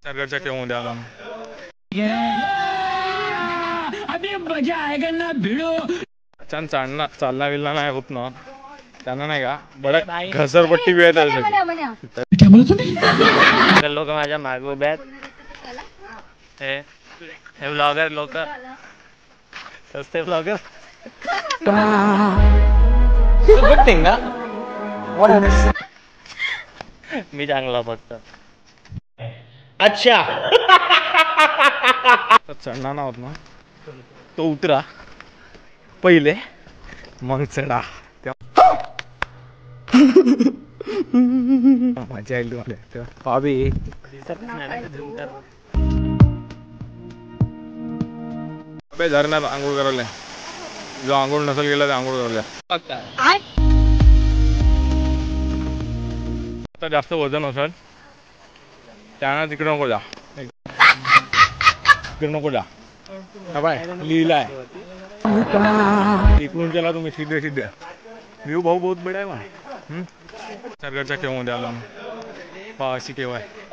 सरकारच्या केव्हा आला छान चालना विलना नाही होत ना त्यांना नाही का बडा घसरपट्टी वेळ लोक माझ्या मागे उभे आहेत हे ब्लॉगर लोक सस्ते ब्लॉगर मी चांगला फक्त अच्छा चढणार ना होत ना तो उतरा पहिले मग चढा मजा येईल तुम्हाला पाबी धरण्यात आंघोळ करायला जो आंघोळ नसेल गेला ते आंघोळ करायला आता जास्त वजन असेल त्यांना तिकडे नको जा तिकडे नको जा बाय लिहिलाय इकडून चला तुम्ही सीधे सीधे व्यू भाऊ बहुत बड़ा है वहाँ सरकारच्या केव्हा आला पहा अशी केव्हा आहे